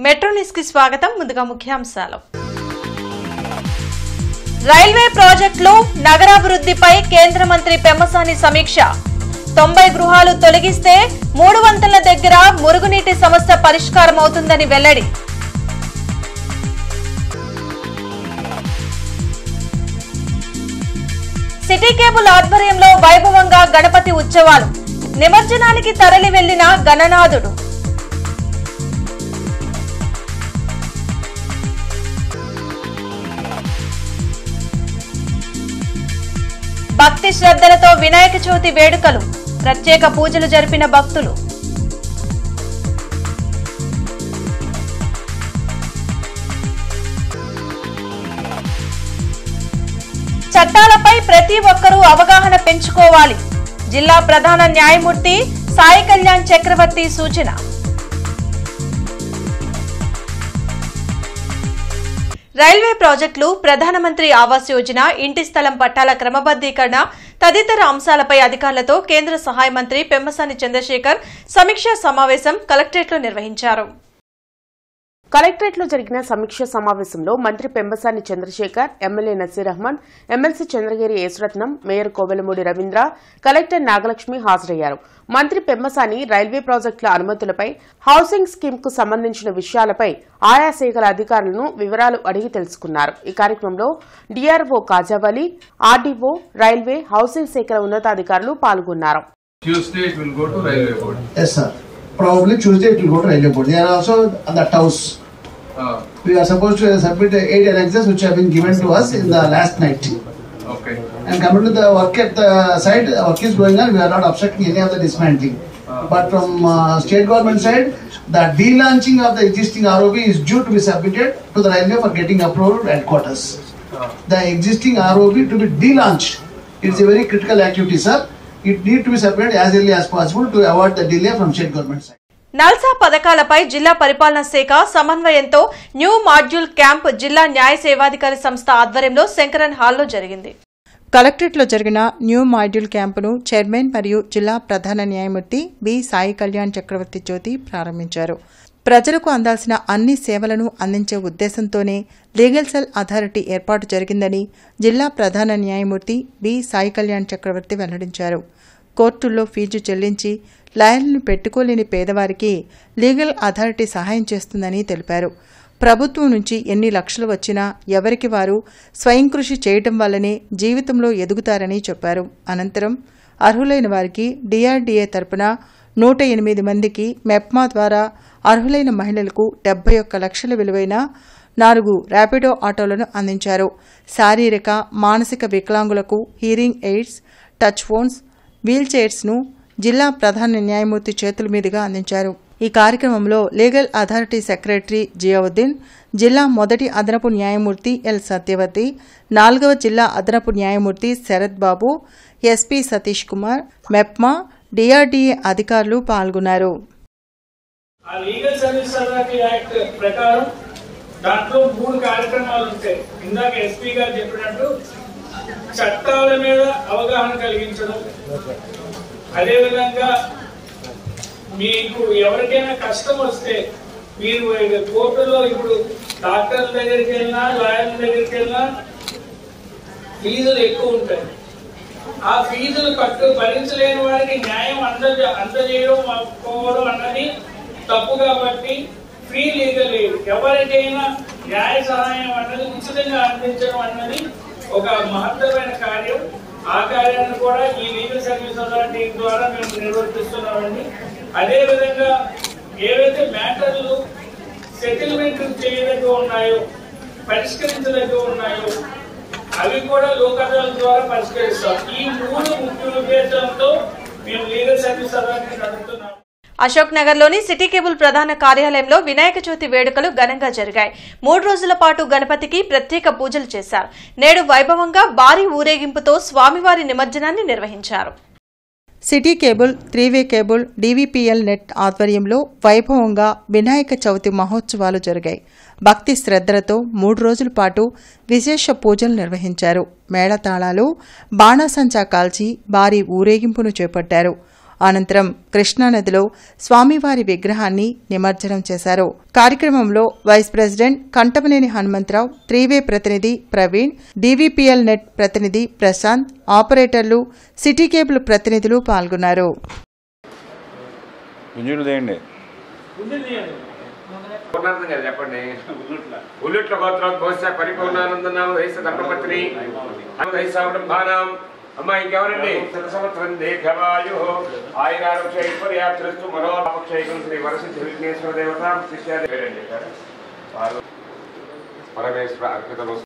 Metro news కి స్వాగతం. ముందుగా ముఖ్యాంశాలు. రైల్వే ప్రాజెక్టులు నగరాభివృద్ధిపై కేంద్ర మంత్రి పెమ్మసాని సమీక్ష. 90 గృహాలు తొలగిస్తే 3 వంతుల దగ్గర మురుగునీటి సమస్య పరిష్కారం అవుతుందని వెల్లడి. సిటీ కేబుల్ ఆధ్వర్యంలో వైభవంగా గణపతి ఉత్సవాలు. నిమజ్జనానికి తరలి వెళ్లిన గణనాథుడు. భక్తి శ్రద్ధలతో వినాయక చవితి వేడుకలు. ప్రత్యేక పూజలు జరిపిన భక్తులు. చట్టాలపై ప్రతి ఒక్కరూ అవగాహన పెంచుకోవాలి. జిల్లా ప్రధాన న్యాయమూర్తి సాయి కళ్యాణ్ చక్రవర్తి సూచన. రైల్వే ప్రాజెక్టులు, ప్రధానమంత్రి ఆవాస్ యోజన, ఇంటి స్థలం పట్టాల క్రమబద్దీకరణ తదితర అంశాలపై అధికారులతో కేంద్ర సహాయ మంత్రి పెమ్మసాని చంద్రశేఖర్ సమీక్షా సమావేశం కలెక్టరేట్లో నిర్వహించారు. కలెక్టరేట్లో జరిగిన సమీక్ష సమావేశంలో మంత్రి Pemmasani Chandrasekhar, MLA Naseer Ahmed, MLC Chandragiri Yesuratnam, mayor Kovelamudi Ravindra, collector Nagalakshmi హాజరయ్యారు. మంత్రి పెమ్మసాని రైల్వే ప్రాజెక్టుల అనుమతులపై, హౌసింగ్ స్కీమ్ కు సంబంధించిన విషయాలపై ఆయా శాఖల అధికారులను వివరాలు అడిగి తెలుసుకున్నారు. ఈ కార్యక్రమంలో DRO Khajavali, RDO, railway, housing శాఖల ఉన్నతాధికారులు పాల్గొన్నారు. Probably Tuesday it will go to railway board. They are also at that house. We are supposed to submit 8 annexes which have been given to us in the last night. Okay. And coming to the work at the side, work is going on. We are not obstructing any of the dismantling. But from state government side, the de-launching of the existing ROB is due to be submitted to the railway for getting approved at quarters. The existing ROB to be de-launched. It is a very critical activity, sir. It need to be submitted as early as possible to avoid the delay from state government side. NALSA పథకాలపై జిల్లా పరిపాలనా శాఖ సమన్వయంతో new module camp జిల్లా న్యాయ సేవాధికారి సంస్థ ఆధ్వర్యంలో శంకరన్ హాల్లో జరిగింది. కలెక్టరేట్లో జరిగిన న్యూ మాడ్యూల్ క్యాంపును చైర్మన్ మరియు జిల్లా ప్రధాన న్యాయమూర్తి బి సాయి కళ్యాణ్ చక్రవర్తి జ్యోతి ప్రారంభించారు. ప్రజలకు అందాల్సిన అన్ని సేవలను అందించే ఉద్దేశంతోనే లీగల్ సెల్ అథారిటీ ఏర్పాటు జరిగిందని జిల్లా ప్రధాన న్యాయమూర్తి బి సాయి కళ్యాణ్ చక్రవర్తి వెల్లడించారు. కోర్టుల్లో ఫీజు చెల్లించి లాయర్లను పెట్టుకోలేని పేదవారికి లీగల్ అథారిటీ సహాయం చేస్తుందని తెలిపారు. ప్రభుత్వం నుంచి ఎన్ని లక్షలు వచ్చినా ఎవరికి వారు స్వయం కృషి చేయటం వల్లనే జీవితంలో ఎదుగుతారని చెప్పారు. అనంతరం అర్హులైన వారికి డిఆర్డీఏ తరపున 108 మందికి మెప్మా ద్వారా అర్హులైన మహిళలకు 71 లక్షల విలువైన 4 ర్యాపిడో ఆటోలను అందించారు. శారీరక, మానసిక వికలాంగులకు hearing aids, touch phones, wheel చైర్స్ను జిల్లా ప్రధాన న్యాయమూర్తి చేతుల మీదుగా అందించారు. ఈ కార్యక్రమంలో లీగల్ అథారిటీ సెక్రటరీ జియావుద్దీన్, జిల్లా మొదటి అదనపు న్యాయమూర్తి ఎల్ సత్యవతి, 4వ జిల్లా అదనపు న్యాయమూర్తి శరత్ బాబు, ఎస్పీ సతీష్ కుమార్, మెప్మా, డిఆర్డీఏ అధికారులు పాల్గొన్నారు. ఆ లీగల్ సర్వీస్ అథారిటీ యాక్ట్ ప్రకారం దాంట్లో 3 కార్యక్రమాలు ఉంటాయి. ఇందాక ఎస్పీ గారు చెప్పినట్టు చట్టాల మీద అవగాహన కలిగించడం, అదేవిధంగా మీకు ఎవరికైనా కష్టం వస్తే మీరు కోర్టులో ఇప్పుడు డాక్టర్ల దగ్గరికి వెళ్ళినా, లాయర్ల దగ్గరికి వెళ్ళినా ఫీజులు ఎక్కువ ఉంటాయి. ఆ ఫీజులు భరించలేని వారికి న్యాయం అందజేయడం అన్నది తప్పు. కాబట్టి ఫ్రీ లీగల్ ఎయిడ్, ఎవరికైనా న్యాయ సహాయం అన్నది ఉచితంగా అందించడం అన్నది ఒక మహత్తరమైన కార్యం. ఆ కార్యాన్ని కూడా ఈ లీగల్ సర్వీస్ అథారిటీ ద్వారా మేము నిర్వర్తిస్తున్నామండి. అదేవిధంగా ఏవైతే మ్యాటర్లు సెటిల్మెంట్ చేయదగ్గ ఉన్నాయో, పరిష్కరించదగ్గ ఉన్నాయో అవి కూడా లోక్ అదాలత్ ద్వారా పరిష్కరిస్తాం. ఈ 3 ముఖ్య ఉద్దేశాలతో మేము లీగల్ సర్వీస్ అథారిటీ నడుపుతున్నాం. అశోక్ నగర్ లోని సిటీ కేబుల్ ప్రధాన కార్యాలయంలో వినాయక చవితి వేడుకలు ఘనంగా జరిగాయి. 3 రోజుల పాటు గణపతికి ప్రత్యేక పూజలు చేశారు. నేడు వైభవంగా భారీ ఊరేగింపుతో స్వామివారి నిమజ్జనాన్ని నిర్వహించారు. సిటీ కేబుల్, 3వే కేబుల్, డీవీపీఎల్ నెట్ ఆధ్వర్యంలో వైభవంగా వినాయక చవితి మహోత్సవాలు జరిగాయి. భక్తి శ్రద్ధలతో 3 రోజుల పాటు విశేష పూజలు నిర్వహించారు. మేళతాళాలు, బాణాసంచా కాల్చి భారీ ఊరేగింపును చేపట్టారు. అనంతరం కృష్ణానదిలో స్వామివారి విగ్రహాన్ని నిమజ్జనం చేశారు. కార్యక్రమంలో వైస్ ప్రెసిడెంట్ కంటమనేని హనుమంతరావు, 3వే ప్రతినిధి ప్రవీణ్, డీవీపీఎల్ నెట్ ప్రతినిధి ప్రశాంత్, ఆపరేటర్లు, సిటీ కేబుల్ ప్రతినిధులు పాల్గొన్నారు. చెప్పండి. ఉల్లుట్ల గోత్రం కోశ పరిపూర్ణానందనామ వయసు ధర్మపత్ని వయసావడంభానం. అమ్మ ఇంకెవరండి? సంవత్సరం దీర్ఘవాయు ఆయురారోగ్యైశ్వర్యాస్తు మనోపక్షైకం శ్రీ వరసిద్ధి విఘ్నేశ్వర దేవత శిష్యాలు పరమేశ్వర అర్పితము.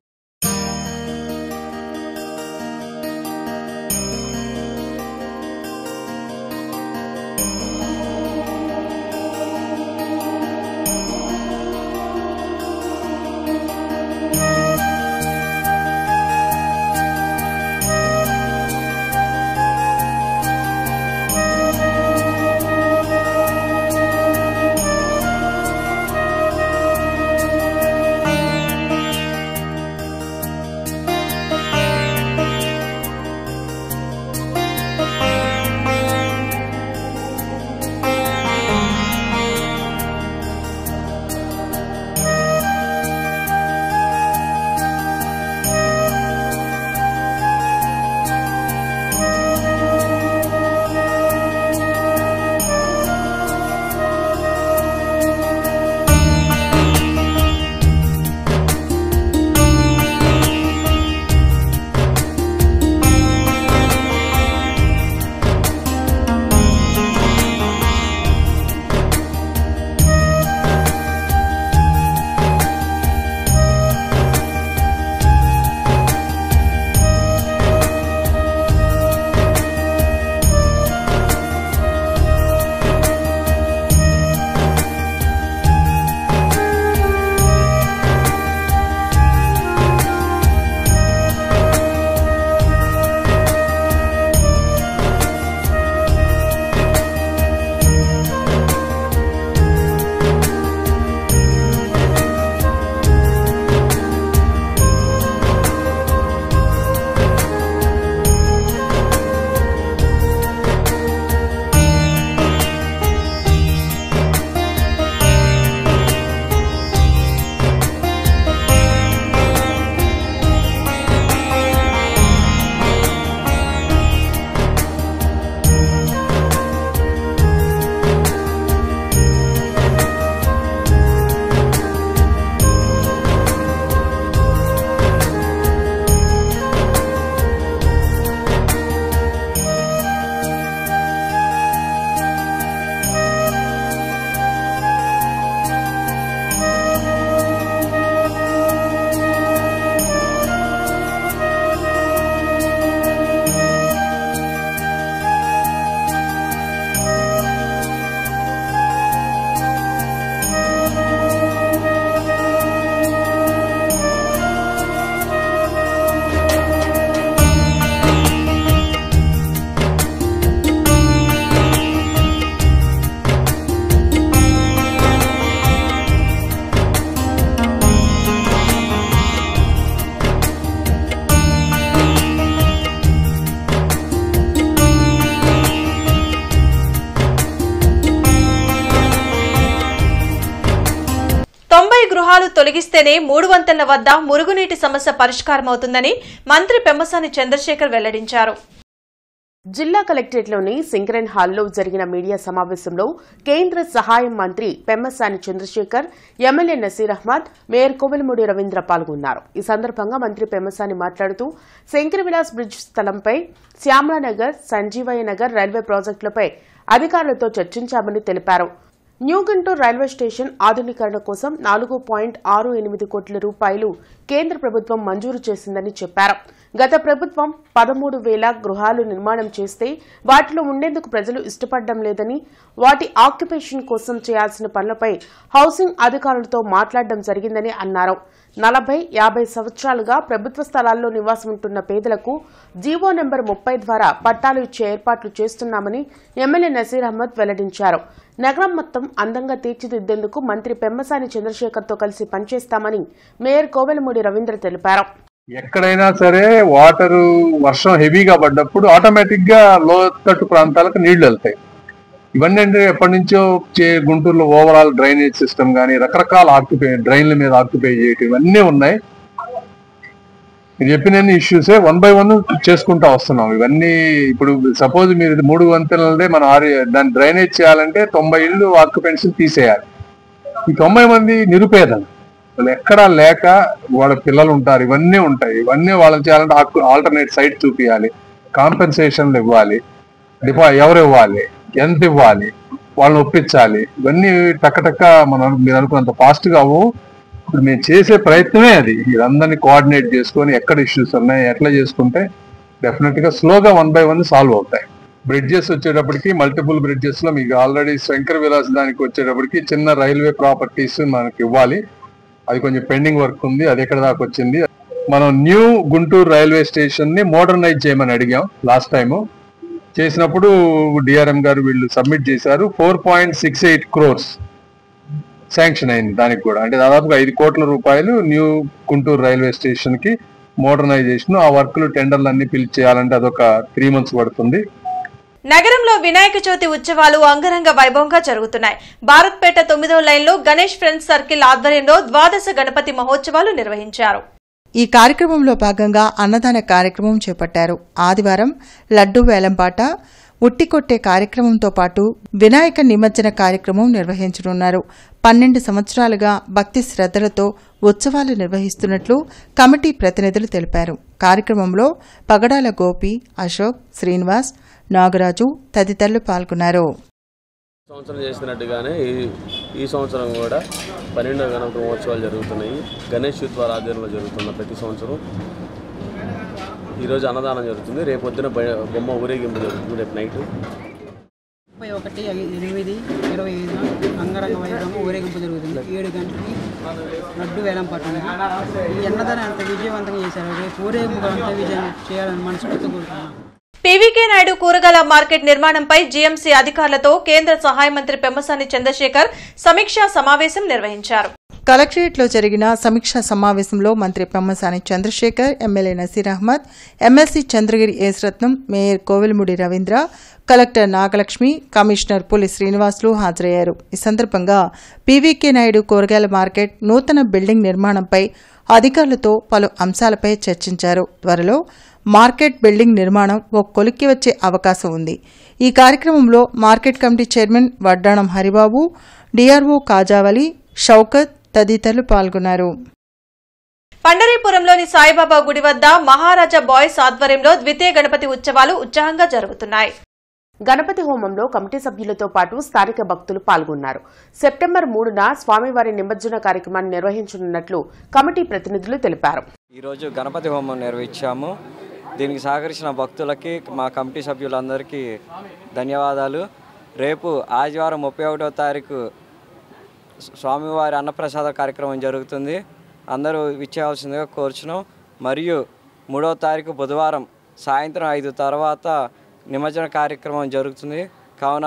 గృహాలు తొలగిస్తేనే 3 వంతెనల వద్ద మురుగునీటి సమస్య పరిష్కారమవుతుందని మంత్రి పెమ్మసాని చంద్రశేఖర్ వెల్లడించారు. జిల్లా కలెక్టరేట్లోని సింక్రెన్ హాల్లో జరిగిన మీడియా సమావేశంలో కేంద్ర సహాయ మంత్రి పెమ్మసాని చంద్రశేఖర్, ఎమ్మెల్యే నసీర్ అహ్మద్, మేయర్ కోవెలమూడి రవీంద్ర పాల్గొన్నారు. ఈ సందర్భంగా మంత్రి పెమ్మసాని మాట్లాడుతూ శంకర్ విలాస్ బ్రిడ్జ్ స్థలంపై శ్యామలానగర్, సంజీవయ్య నగర్ రైల్వే ప్రాజెక్టులపై అధికారులతో చర్చించామని తెలిపారు. న్యూ గుంటూరు రైల్వే స్టేషన్ ఆధునీకరణ కోసం 4.68 కోట్ల రూపాయలు కేంద్ర ప్రభుత్వం మంజూరు చేసిందని చెప్పారు. గత ప్రభుత్వం 13,000 గృహాలు నిర్మాణం చేస్తే వాటిలో ఉండేందుకు ప్రజలు ఇష్టపడడం లేదని, వాటి ఆక్యుపేషన్ కోసం చేయాల్సిన పనులపై హౌసింగ్ అధికారులతో మాట్లాడడం జరిగిందని అన్నారు. 40-50 సంవత్సరాలుగా ప్రభుత్వ స్థలాల్లో నివాసం ఉంటున్న పేదలకు జీవో నెంబర్ 30 ద్వారా పట్టాలు ఇచ్చే ఏర్పాట్లు చేస్తున్నామని ఎమ్మెల్యే నసీర్ అహ్మద్ వెల్లడించారు. నగరం మొత్తం అందంగా తీర్చిదిద్దేందుకు మంత్రి పెమ్మసాని చంద్రశేఖర్తో కలిసి పనిచేస్తామని మేయర్ కోవెలమూడి రవీంద్ర తెలిపారు. ఎక్కడైనా సరే వాటర్ వర్షం హెవీగా పడ్డప్పుడు ఆటోమేటిక్ గా లోతట్టు ప్రాంతాలకు నీళ్లు వెళ్తాయి. ఇవన్నీ అంటే ఎప్పటి నుంచో గుంటూరులో ఓవరాల్ డ్రైనేజ్ సిస్టమ్ కానీ రకరకాల డ్రైన్ల మీద ఆక్యుపై చేయటం ఇవన్నీ ఉన్నాయి. మీరు చెప్పిన ఇష్యూసే 1 by 1 చేసుకుంటా వస్తున్నాం. ఇవన్నీ ఇప్పుడు సపోజ్ మీరు 3 వంతెనలదే మనం దాన్ని డ్రైనేజ్ చేయాలంటే 90 ఇళ్ళు ఆక్యుపెన్సీ తీసేయాలి. ఈ 90 మంది నిరుపేదలు, వాళ్ళు ఎక్కడా లేక వాళ్ళ పిల్లలు ఉంటారు, ఇవన్నీ ఉంటాయి. ఇవన్నీ వాళ్ళని చేయాలంటే ఆల్టర్నేట్ సైట్ చూపించాలి, కాంపెన్సేషన్లు ఇవ్వాలి, ఎవరు ఇవ్వాలి, ఎంత ఇవ్వాలి, వాళ్ళని ఒప్పించాలి. ఇవన్నీ టక్కటక్క మీరు అనుకున్నంత ఫాస్ట్ గా ఇప్పుడు మేము చేసే ప్రయత్నమే అది. ఇదందరినీ కోఆర్డినేట్ చేసుకొని ఎక్కడ ఇష్యూస్ ఉన్నాయి ఎట్లా చేసుకుంటే డెఫినెట్ గా స్లోగా 1 by 1 సాల్వ్ అవుతాయి. బ్రిడ్జెస్ వచ్చేటప్పటికి మల్టిపుల్ బ్రిడ్జెస్ లో మీకు ఆల్రెడీ శంకర్ విలాస్ దానికి వచ్చేటప్పటికి చిన్న రైల్వే ప్రాపర్టీస్ మనకి ఇవ్వాలి. అది కొంచెం పెండింగ్ వర్క్ ఉంది, అది ఎక్కడ దాకా వచ్చింది. మనం న్యూ గుంటూరు రైల్వే స్టేషన్ ని మోడర్నైజ్ చేయమని అడిగాం లాస్ట్ టైము. చేసినప్పుడు డిఆర్ఎం గారు వీళ్ళు సబ్మిట్ చేశారు. 4.68 crores శాంక్షన్ అయింది దానికి కూడా. అంటే దాదాపుగా 5 కోట్ల రూపాయలు న్యూ గుంటూరు రైల్వే స్టేషన్ కి మోడర్నైజేషన్. ఆ వర్క్లు టెండర్లు అన్ని పిలిచి చేయాలంటే అదొక 3 months పడుతుంది. నగరంలో వినాయక చవితి ఉత్సవాలు అంగరంగ వైభవంగా జరుగుతున్నాయి. భారత్పేట 9వ లైన్లో గణేష్ ఫ్రెండ్స్ సర్కిల్ ఆధ్వర్యంలో ద్వాదశ గణపతి మహోత్సవాలు నిర్వహించారు. ఈ కార్యక్రమంలో భాగంగా అన్నదాన కార్యక్రమం చేపట్టారు. ఆదివారం లడ్డూ వేలంపాట, ఉట్టికొట్టే కార్యక్రమంతో పాటు వినాయక నిమజ్జన కార్యక్రమం నిర్వహించనున్నారు. 12 సంవత్సరాలుగా భక్తి శ్రద్ధలతో ఉత్సవాలు నిర్వహిస్తున్నట్లు కమిటీ ప్రతినిధులు తెలిపారు. కార్యక్రమంలో పగడాల గోపి, అశోక్, శ్రీనివాస్, నాగరాజు తదితరులు పాల్గొన్నారు. సంవత్సరం చేసినట్టుగానే ఈ సంవత్సరం కూడా 12వ గణపతి మహోత్సవాలు జరుగుతున్నాయి. గణేష్ యూత్ వారి ఆధ్వర్యంలో జరుగుతున్న ప్రతి సంవత్సరం ఈరోజు అన్నదానం జరుగుతుంది. రేపు పొద్దున బొమ్మ ఊరేగింపు జరుగుతుంది. రేపు నైట్ 31/8/2025 అంగరంగ వైభవం ఊరేగింపు జరుగుతుంది. 7 గంటలకి లడ్డు వేలం పట్టింది. ఈ అన్నదానం అంత విజయవంతంగా చేశారు. రేపు ఊరేగింపు అంత విజయం చేయాలని మనస్ఫూర్తిగా కోరుతున్నాను. పీవీకే నాయుడు కూరగాయల మార్కెట్ నిర్మాణంపై జీఎంసీ అధికారులతో కేంద్ర సహాయ మంత్రి పెమ్మసాని చంద్రశేఖర్ సమీక్షా సమావేశం నిర్వహించారు. కలెక్టరేట్లో జరిగిన సమీక్షా సమావేశంలో మంత్రి Pemmasani Chandrasekhar, MLA Naseer Ahmed, MLC Chandragiri Yesaratnam, mayor Kovelamudi Ravindra, collector Nagalakshmi, commissioner Puli Srinivasulu హాజరయ్యారు. ఈ సందర్భంగా పీవీకే నాయుడు కూరగాయల మార్కెట్ నూతన బిల్డింగ్ నిర్మాణంపై అధికారులతో పలు అంశాలపై చర్చించారు. త్వరలో మార్కెట్ బిల్డింగ్ నిర్మాణం ఓ కొలిక్కి వచ్చే అవకాశం ఉంది. ఈ కార్యక్రమంలో మార్కెట్ కమిటీ చైర్మన్ వడ్డాణం హరిబాబు, డీఆర్ఓ కాజావలి, షౌకత్ తదితరులు పాల్గొన్నారు. పండరీపురంలోని సాయిబాబా గుడి వద్ద మహారాజా బాయ్స్ ఆధ్వర్యంలో ద్వితీయ గణపతి ఉత్సవాలు ఉత్సాహంగా జరుగుతున్నాయి. గణపతి హోమంలో కమిటీ సభ్యులతో పాటు స్థానిక భక్తులు పాల్గొన్నారు. సెప్టెంబర్ 3న స్వామివారి నిమజ్జన కార్యక్రమాన్ని నిర్వహించనున్నట్లు కమిటీ ప్రతినిధులు తెలిపారు. ఈరోజు గణపతి హోమం నిర్వహించాము. దీనికి సహకరించిన భక్తులకి, మా కమిటీ సభ్యులందరికీ ధన్యవాదాలు. రేపు ఆదివారం 31వ తారీఖు స్వామివారి అన్నప్రసాద కార్యక్రమం జరుగుతుంది. అందరూ విచ్చేయాల్సిందిగా కోరుచున్నాం. మరియు 3వ తారీఖు బుధవారం సాయంత్రం 5 తర్వాత నిమజ్జన కార్యక్రమం జరుగుతుంది. కావున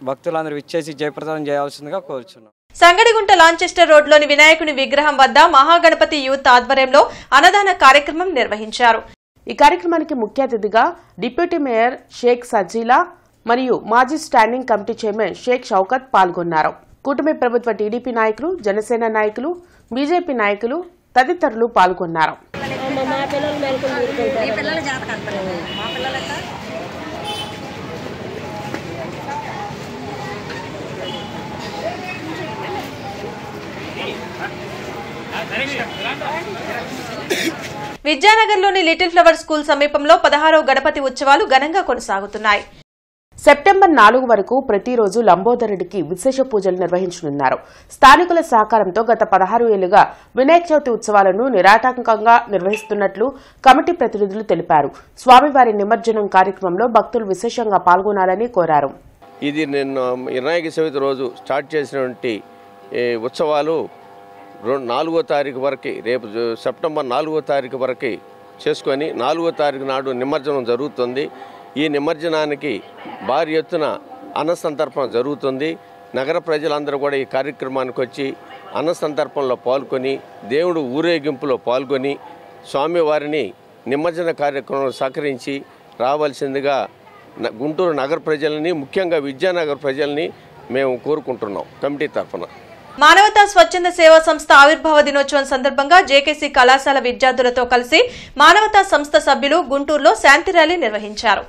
భక్తులందరూ విచ్చేసి జయప్రదం చేయాల్సిందిగా కోరుచున్నాం. సంగడిగుంట లాంచెస్టర్ రోడ్లోని వినాయకుని విగ్రహం వద్ద మహాగణపతి యూత్ ఆధ్వర్యంలో అన్నదాన కార్యక్రమం నిర్వహించారు. ఈ కార్యక్రమానికి ముఖ్య అతిథిగా డిప్యూటీ మేయర్ షేక్ సజీలా మరియు మాజీ standing committee chairman Shaik Shaukat పాల్గొన్నారు. కూటమి ప్రభుత్వ టీడీపీ నాయకులు, జనసేన నాయకులు, బీజేపీ నాయకులు తదితరులు పాల్గొన్నారు. విద్యానగర్లోని లిటిల్ ఫ్లవర్ స్కూల్ సమీపంలో 16వ గణపతి ఉత్సవాలు ఘనంగా కొనసాగుతున్నాయి. సెప్టెంబర్ 4 వరకు ప్రతిరోజు లంబోదరుడికి విశేష పూజలు నిర్వహించనున్నారు. స్థానికుల సహకారంతో గత 16 ఏళ్లుగా వినాయక చవితి ఉత్సవాలను నిరాటంకంగా నిర్వహిస్తున్నట్లు కమిటీ ప్రతినిధులు తెలిపారు. స్వామివారి నిమజ్జనం కార్యక్రమంలో భక్తులు విశేషంగా పాల్గొనాలని కోరారు. ఇది నేను వినాయక చవితి రోజు స్టార్ట్ చేసినటువంటి ఉత్సవాలు 4వ తారీఖు వరకు, రేపు సెప్టెంబర్ 4వ తారీఖు వరకు చేసుకొని 4వ తారీఖు నాడు నిమజ్జనం జరుగుతుంది. ఈ నిమజ్జనానికి భారీ ఎత్తున అన్నసంతర్పణ జరుగుతుంది. నగర ప్రజలందరూ కూడా ఈ కార్యక్రమానికి వచ్చి అన్నసంతర్పణలో పాల్గొని దేవుడు ఊరేగింపులో పాల్గొని స్వామివారిని నిమజ్జన కార్యక్రమంలో సహకరించి రావాల్సిందిగా గుంటూరు నగర ప్రజలని, ముఖ్యంగా విద్యానగర్ ప్రజల్ని మేము కోరుకుంటున్నాం కమిటీ తరఫున. మానవతా స్వచ్ఛంద సేవా సంస్థ ఆవిర్భావ దినోత్సవం సందర్భంగా జేకేసీ కళాశాల విద్యార్థులతో కలిసి మానవతా సంస్థ సభ్యులు గుంటూరులో శాంతి ర్యాలీ నిర్వహించారు.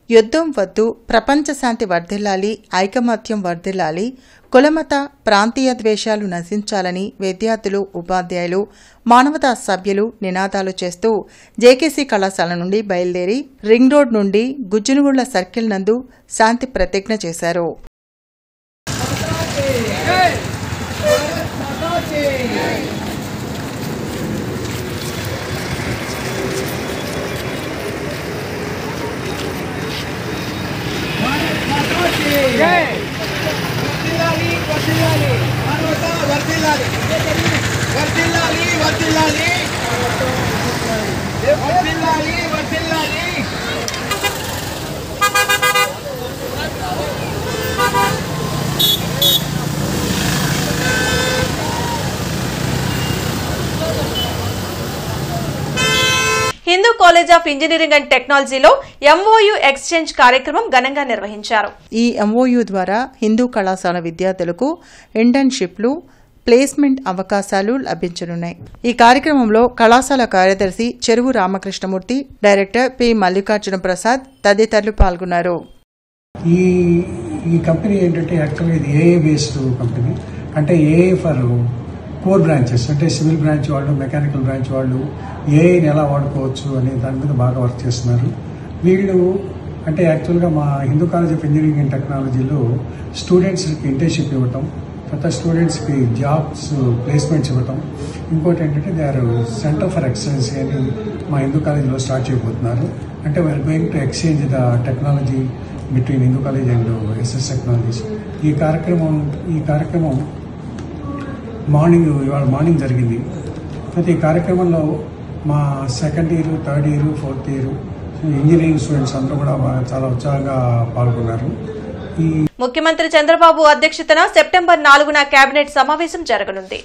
యుద్ధం వద్దు, ప్రపంచ శాంతి వర్ధిల్లాలి, ఐకమత్యం వర్ధిల్లాలి, కులమత ప్రాంతీయ ద్వేషాలు నశించాలని విద్యార్థులు, ఉపాధ్యాయులు, మానవతా సభ్యులు నినాదాలు చేస్తూ జేకేసీ కళాశాల నుండి బయలుదేరి రింగ్ రోడ్ నుండి గుజ్జునుగుళ్ల సర్కిల్ నందు శాంతి ప్రతిజ్ఞ చేశారు. Hindu college of engineering and టెక్నాలజీలో ఎంఓయూ ఎక్స్చేంజ్ కార్యక్రమం ఘనంగా నిర్వహించారు. ఈ ఎంఓయూ ద్వారా హిందూ కళాశాల విద్యార్థులకు ఇంటర్న్షిప్లు, ప్లేస్మెంట్ అవకాశాలు లభించనున్నాయి. ఈ కార్యక్రమంలో కళాశాల కార్యదర్శి చెరువు రామకృష్ణమూర్తి, డైరెక్టర్ పి మల్లికార్జున ప్రసాద్ తదితరులు పాల్గొన్నారు. ఈ కంపెనీ ఏంటంటే యాక్చువల్గా ఇది ఏఏ బేస్డ్ కంపెనీ. అంటే ఏఏ ఫర్ కోర్ బ్రాంచెస్, అంటే సివిల్ బ్రాంచ్ వాళ్ళు, మెకానికల్ బ్రాంచ్ వాళ్ళు ఏఐని ఎలా వాడుకోవచ్చు అనే దాని మీద బాగా వర్క్ చేస్తున్నారు. వీళ్ళు అంటే యాక్చువల్గా మా Hindu college of engineering and టెక్నాలజీలో స్టూడెంట్స్కి ఇంటర్న్షిప్ ఇవ్వటం, కొత్త స్టూడెంట్స్కి జాబ్స్ ప్లేస్మెంట్స్ ఇవ్వటం. ఇంకోటి ఏంటంటే they are centre for excellency అని మా హిందూ కాలేజీలో స్టార్ట్ చేయబోతున్నారు. అంటే we are going to exchange the technology between Hindu college and SS technologies. ఈ కార్యక్రమం ఇవాళ మార్నింగ్ జరిగింది. అయితే ఈ కార్యక్రమంలో మా second year, third year, fourth year engineering students అందరూ కూడా చాలా ఉత్సాహంగా పాల్గొన్నారు. ముఖ్యమంత్రి చంద్రబాబు అధ్యక్షతన సెప్టెంబర్ 4న కేబినెట్ సమావేశం జరగనుంది.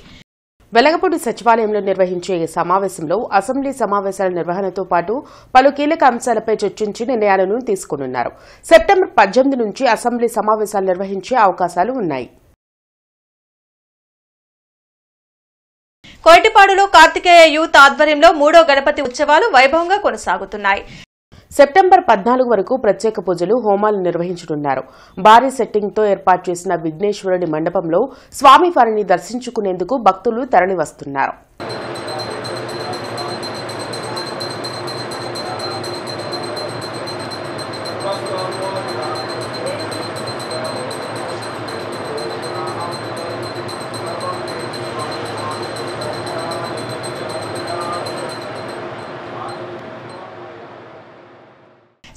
వెలగపూడి సచివాలయంలో నిర్వహించే ఈ సమావేశంలో అసెంబ్లీ సమావేశాల నిర్వహణతో పాటు పలు కీలక అంశాలపై చర్చించి నిర్ణయాలను తీసుకున్నారు. సెప్టెంబర్ 18 నుంచి అసెంబ్లీ సమావేశాలు నిర్వహించే అవకాశాలు ఉన్నాయి. కోటిపాడులో కార్తికేయ యూత్ ఆధ్వర్యంలో 3వ గణపతి ఉత్సవాలు వైభవంగా కొనసాగుతున్నాయి. సెప్టెంబర్ 14 వరకు ప్రత్యేక పూజలు, హోమాలు నిర్వహించనున్నారు. భారీ సెట్టింగ్తో ఏర్పాటు చేసిన విఘ్నేశ్వరుడి మండపంలో స్వామివారిని దర్శించుకునేందుకు భక్తులు తరలివస్తున్నారు.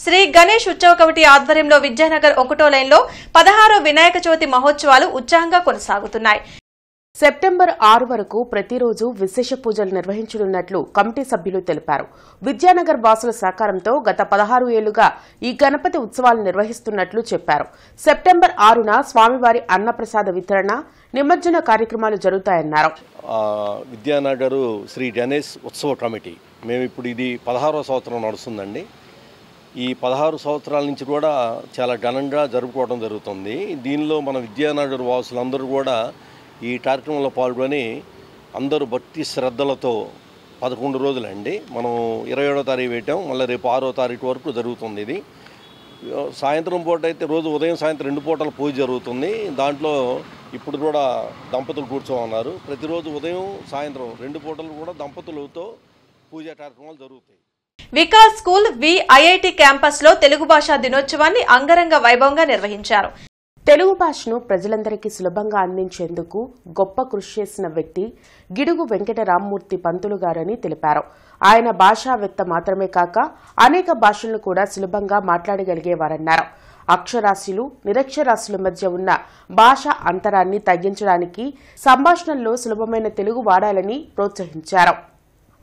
శ్రీ గణేష్ ఉత్సవ కమిటీ ఆధ్వర్యంలో విద్యానగర్ 1వ లైన్లో 16వ వినాయక చవితి మహోత్సవాలు ఉత్సాహంగా కొనసాగుతున్నాయి. సెప్టెంబర్ 6 వరకు ప్రతిరోజు విశేష పూజలు నిర్వహించనున్నట్లు కమిటీ సభ్యులు తెలిపారు. విద్యానగర్ వాసుల సహకారంతో గత 16 ఏళ్లుగా ఈ గణపతి ఉత్సవాలు నిర్వహిస్తున్నట్లు చెప్పారు. సెప్టెంబర్ 6న స్వామివారి అన్నప్రసాద వితరణ, నిమజ్జన కార్యక్రమాలు జరుగుతాయన్నారు. విద్యానగర్ శ్రీ గణేష్ ఉత్సవ కమిటీ మేము ఇప్పుడు ఇది 16వ సంవత్సరం నడుస్తుందండి. ఈ 16 సంవత్సరాల నుంచి కూడా చాలా ఘనంగా జరుపుకోవడం జరుగుతుంది. దీనిలో మన విద్యానగర్ వాసులందరూ కూడా ఈ కార్యక్రమంలో పాల్గొని అందరూ భక్తి శ్రద్ధలతో 11 రోజులండి. మనం 27వ తారీఖు పెట్టాం, మళ్ళీ రేపు 6వ తారీఖు వరకు జరుగుతుంది. ఇది సాయంత్రం పూట అయితే రోజు ఉదయం సాయంత్రం 2 పూటల పూజ జరుగుతుంది. దాంట్లో ఇప్పుడు కూడా దంపతులు కూర్చోమన్నారు. ప్రతిరోజు ఉదయం సాయంత్రం 2 పూటలు కూడా దంపతులతో పూజా కార్యక్రమాలు జరుగుతాయి. వికాస్ స్కూల్ విఐఐటి క్యాంపస్ లో తెలుగు భాషా దినోత్సవాన్ని అంగరంగ వైభవంగా నిర్వహించారు. తెలుగు భాషను ప్రజలందరికీ సులభంగా అందించేందుకు గొప్ప కృషి చేసిన వ్యక్తి గిడుగు వెంకట రామ్మూర్తి పంతులు గారని తెలిపారు. ఆయన భాషావేత్త మాత్రమే కాక అనేక భాషలను కూడా సులభంగా మాట్లాడగలిగేవారన్నారు. అక్షరాస్యులు, నిరక్షరాస్యుల మధ్య ఉన్న భాష అంతరాన్ని తగ్గించడానికి సంభాషణల్లో సులభమైన తెలుగు వాడాలని ప్రోత్సహించారు.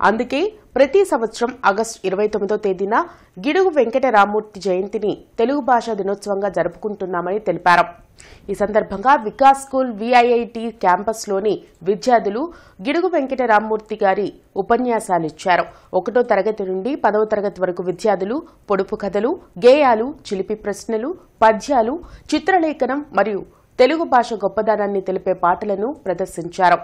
అందుకే ప్రతి సంవత్సరం ఆగస్టు 29వ తేదీన గిడుగు వెంకట రామ్మూర్తి జయంతిని తెలుగు భాషా దినోత్సవంగా జరుపుకుంటున్నామని తెలిపారు. ఈ సందర్భంగా వికాస్ స్కూల్ విఐఐటి క్యాంపస్లోని విద్యార్థులు గిడుగు వెంకట రామ్మూర్తి గారి ఉపన్యాసాలిచ్చారు. 1వ తరగతి నుండి 10వ తరగతి వరకు విద్యార్థులు పొడుపు కథలు, గేయాలు, చిలిపి ప్రశ్నలు, పద్యాలు, చిత్రలేఖనం మరియు తెలుగు భాష గొప్పదనాన్ని తెలిపే పాటలను ప్రదర్శించారు.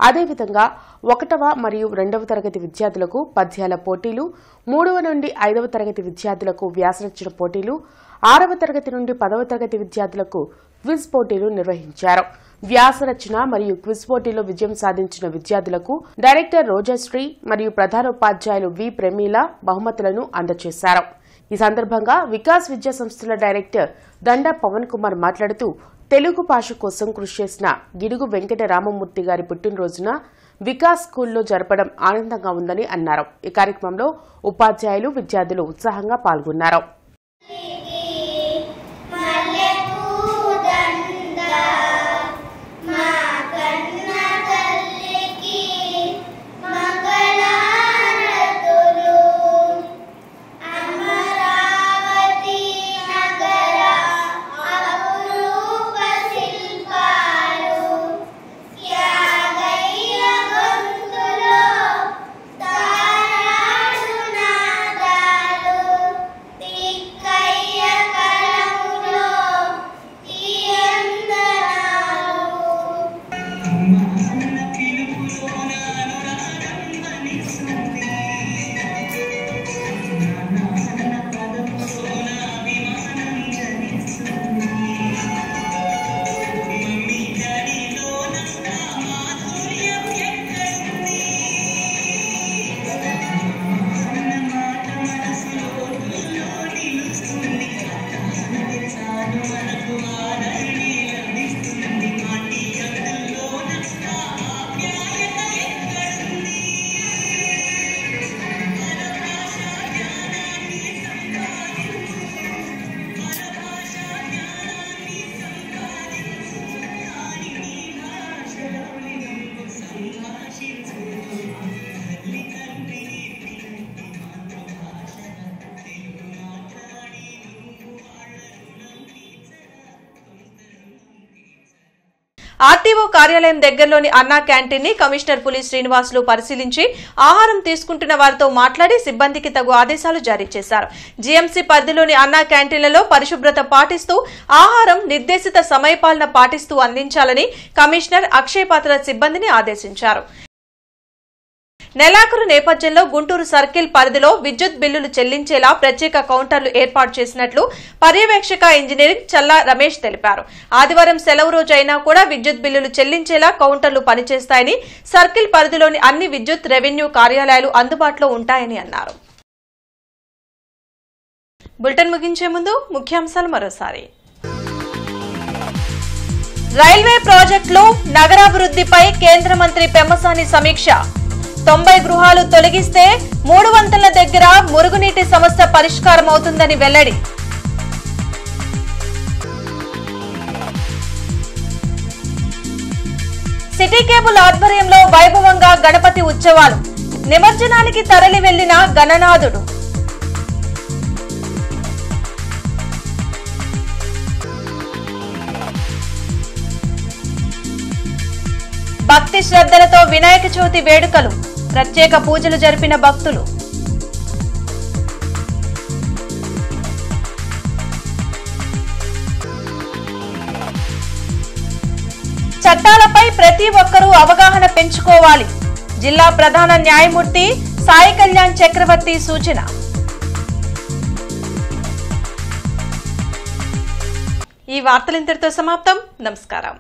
అదేవిధంగా 1వ మరియు 2వ తరగతి విద్యార్థులకు పద్యాల పోటీలు, 3వ నుండి 5వ తరగతి విద్యార్థులకు వ్యాసరచన పోటీలు, 6వ తరగతి నుండి 10వ తరగతి విద్యార్థులకు క్విజ్ పోటీలు నిర్వహించారు. వ్యాసరచన మరియు క్విజ్ పోటీలో విజయం సాధించిన విద్యార్థులకు డైరెక్టర్ రోజశ్రీ మరియు ప్రధానోపాధ్యాయులు వి ప్రమీల బహుమతులను అందజేశారు. ఈ సందర్భంగా వికాస్ విద్యా సంస్థల డైరెక్టర్ దండా పవన్ కుమార్ మాట్లాడుతూ తెలుగు భాష కోసం కృషి చేసిన గిడుగు వెంకట రామమూర్తి గారి పుట్టినరోజున వికాస్ స్కూల్లో జరపడం ఆనందంగా ఉందని అన్నారు. ఈ కార్యక్రమంలో ఉపాధ్యాయులు, విద్యార్థులు ఉత్సాహంగా పాల్గొన్నారు. ఆర్టీఓ కార్యాలయం దగ్గరలోని అన్నా క్యాంటీన్ ని కమిషనర్ పులి శ్రీనివాసులు పరిశీలించి ఆహారం తీసుకుంటున్న వారితో మాట్లాడి సిబ్బందికి తగు ఆదేశాలు జారీ చేశారు. జీఎంసీ పరిధిలోని అన్నా క్యాంటీన్లలో పరిశుభ్రత పాటిస్తూ ఆహారం నిర్దేశిత సమయపాలన పాటిస్తూ అందించాలని కమిషనర్ అక్షయ్ పాత్ర సిబ్బందిని ఆదేశించారు. నెలాఖరు నేపథ్యంలో గుంటూరు సర్కిల్ పరిధిలో విద్యుత్ బిల్లులు చెల్లించేలా ప్రత్యేక కౌంటర్లు ఏర్పాటు చేసినట్లు పర్యవేక్షక ఇంజనీరింగ్ చల్లా రమేష్ తెలిపారు. ఆదివారం సెలవు రోజు అయినా కూడా విద్యుత్ బిల్లులు చెల్లించేలా కౌంటర్లు పనిచేస్తాయని, సర్కిల్ పరిధిలోని అన్ని విద్యుత్ రెవెన్యూ కార్యాలయాలు అందుబాటులో ఉంటాయని అన్నారు. బులెటిన్ ముగించే ముందు ముఖ్యాంశాలు మరోసారి. రైల్వే ప్రాజెక్టులు నగరాభివృద్ధిపై కేంద్ర మంత్రి పెమ్మసాని సమీక్ష. 90 గృహాలు తొలగిస్తే 3 వంతెనల దగ్గర మురుగునీటి సమస్య పరిష్కారం అవుతుందని వెల్లడి. సిటీ కేబుల్ ఆధ్వర్యంలో వైభవంగా గణపతి ఉత్సవాలు. నిమజ్జనానికి తరలి వెళ్లిన గణనాథుడు. భక్తి శ్రద్ధలతో వినాయక చవితి వేడుకలు. ప్రత్యేక పూజలు జరిపిన భక్తులు. చట్టాలపై ప్రతి ఒక్కరూ అవగాహన పెంచుకోవాలి. జిల్లా ప్రధాన న్యాయమూర్తి సాయి కళ్యాణ్ చక్రవర్తి సూచన. ఈ వార్తలు ఇంతటితో సమాప్తం. నమస్కారం.